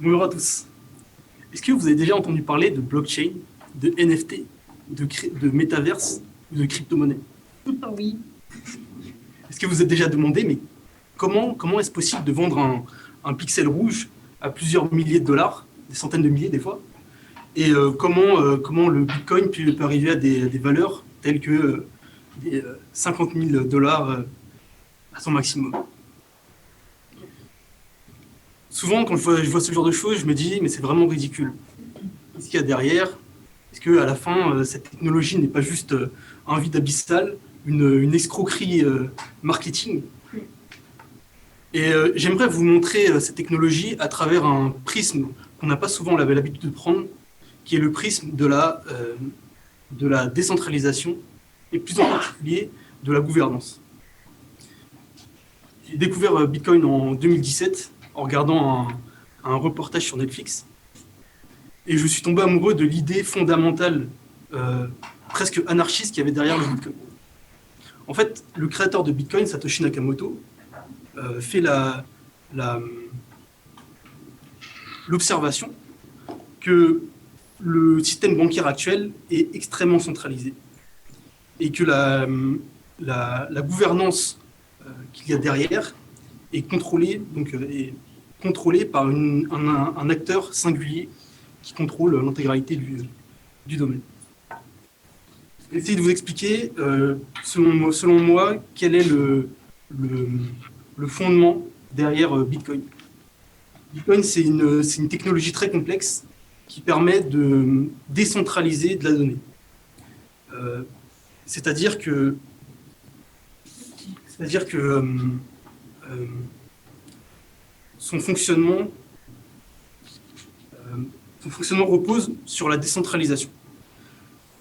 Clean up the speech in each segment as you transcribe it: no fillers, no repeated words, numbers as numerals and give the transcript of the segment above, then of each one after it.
Bonjour à tous. Est-ce que vous avez déjà entendu parler de blockchain, de NFT, de métaverse ou de crypto-monnaie? Oui. Est-ce que vous vous êtes déjà demandé, mais comment est-ce possible de vendre un pixel rouge à plusieurs milliers de dollars, des centaines de milliers des fois, et comment le Bitcoin peut arriver à des valeurs telles que des 50 000 dollars à son maximum? Souvent, quand je vois ce genre de choses, je me dis, mais c'est vraiment ridicule. Qu'est-ce qu'il y a derrière? Est-ce qu'à la fin, cette technologie n'est pas juste un vide abyssal, une escroquerie marketing? Et j'aimerais vous montrer cette technologie à travers un prisme qu'on n'a pas souvent l'habitude de prendre, qui est le prisme de la décentralisation, et plus en particulier de la gouvernance. J'ai découvert Bitcoin en 2017 en regardant un reportage sur Netflix, et je suis tombé amoureux de l'idée fondamentale, presque anarchiste, qu'il y avait derrière le Bitcoin. En fait, le créateur de Bitcoin, Satoshi Nakamoto, fait l'observation que le système bancaire actuel est extrêmement centralisé et que la gouvernance qu'il y a derrière est contrôlée, par un acteur singulier qui contrôle l'intégralité du domaine. Je vais essayer de vous expliquer, selon moi, quel est le fondement derrière Bitcoin. Bitcoin, c'est une technologie très complexe qui permet de décentraliser de la donnée. C'est-à-dire que son fonctionnement repose sur la décentralisation.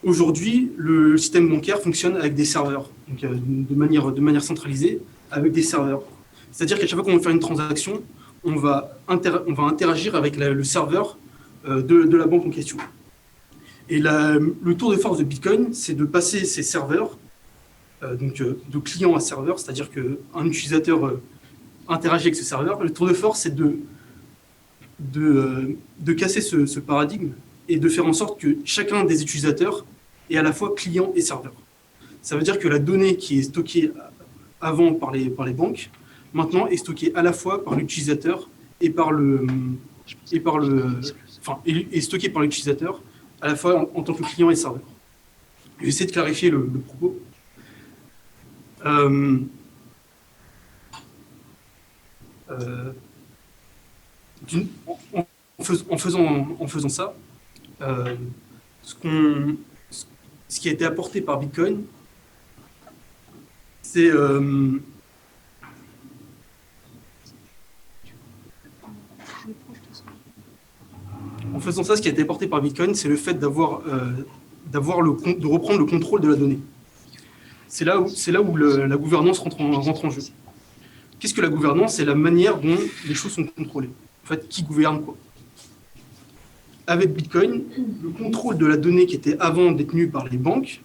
Aujourd'hui, le système bancaire fonctionne avec des serveurs, donc de manière centralisée, avec des serveurs. C'est-à-dire qu'à chaque fois qu'on va faire une transaction, on va interagir avec le serveur de la banque en question. Et le tour de force de Bitcoin, c'est de passer ces serveurs, de client à serveur, c'est-à-dire qu'un utilisateur interagit avec ce serveur. Le tour de force, c'est de casser ce paradigme et de faire en sorte que chacun des utilisateurs est à la fois client et serveur. Ça veut dire que la donnée qui est stockée avant par les banques, maintenant est stockée à la fois par l'utilisateur et est stockée par l'utilisateur à la fois en tant que client et serveur. J'essaie de clarifier le propos. En faisant ça, ce qui a été apporté par Bitcoin, c'est en faisant ça, ce qui a été apporté par Bitcoin, c'est le fait de reprendre le contrôle de la donnée. C'est là où la gouvernance rentre en jeu. Qu'est-ce que la gouvernance? C'est la manière dont les choses sont contrôlées. En fait, qui gouverne quoi? Avec Bitcoin, le contrôle de la donnée qui était avant détenue par les banques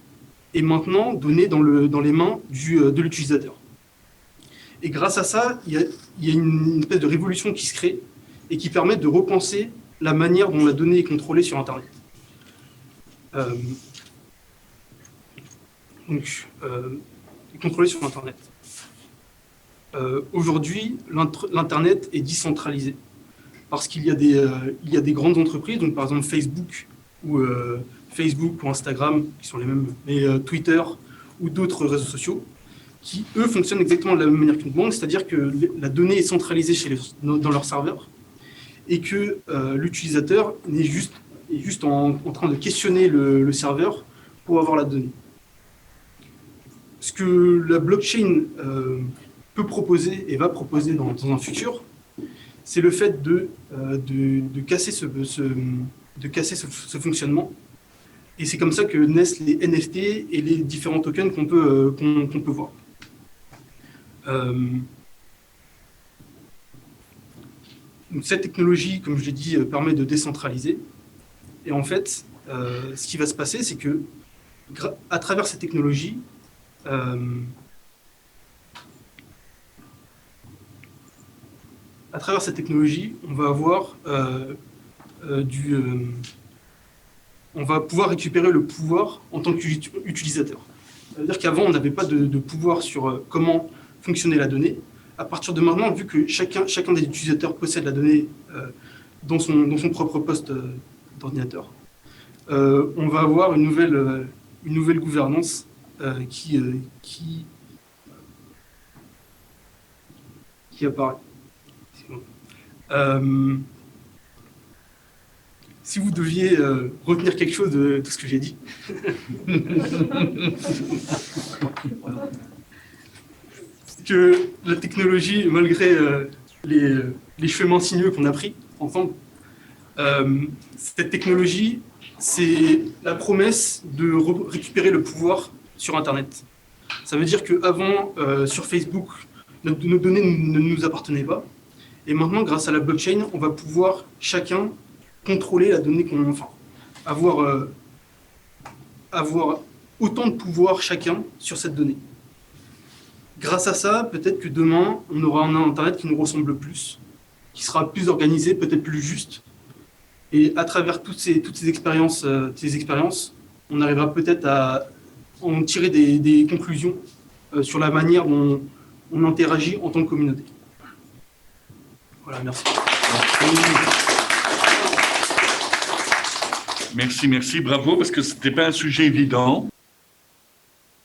est maintenant donné dans les mains de l'utilisateur. Et grâce à ça, il y a une espèce de révolution qui se crée et qui permet de repenser la manière dont la donnée est contrôlée sur Internet. Contrôlée sur Internet. Aujourd'hui, l'Internet est décentralisé parce qu'il y a des grandes entreprises, donc par exemple Facebook ou Instagram, qui sont les mêmes, mais Twitter ou d'autres réseaux sociaux, qui, eux, fonctionnent exactement de la même manière qu'une banque, c'est-à-dire que la donnée est centralisée dans leur serveur et que l'utilisateur est juste en train de questionner le serveur pour avoir la donnée. Ce que la blockchain peut proposer et va proposer dans un futur, c'est le fait de casser ce fonctionnement. Et c'est comme ça que naissent les NFT et les différents tokens qu'on peut voir. Donc cette technologie, comme je l'ai dit, permet de décentraliser. Et en fait, ce qui va se passer, c'est que à travers cette technologie, à travers cette technologie, on va avoir on va pouvoir récupérer le pouvoir en tant qu'utilisateur. C'est-à-dire qu'avant, on n'avait pas de pouvoir sur comment fonctionnait la donnée. À partir de maintenant, vu que chacun des utilisateurs possède la donnée dans son propre poste d'ordinateur, on va avoir une nouvelle gouvernance qui apparaît. Si vous deviez retenir quelque chose de tout ce que j'ai dit, c'est que la technologie, malgré les chemins sinueux qu'on a pris ensemble, cette technologie, c'est la promesse de récupérer le pouvoir sur Internet. Ça veut dire qu'avant, sur Facebook, nos données ne nous appartenaient pas. Et maintenant, grâce à la blockchain, on va pouvoir chacun contrôler la donnée avoir autant de pouvoir chacun sur cette donnée. Grâce à ça, peut-être que demain, on aura un Internet qui nous ressemble plus, qui sera plus organisé, peut-être plus juste. Et à travers toutes ces expériences, on arrivera peut-être à en tirer des conclusions sur la manière dont on interagit en tant que communauté. Voilà, merci. Merci, bravo, parce que ce n'était pas un sujet évident.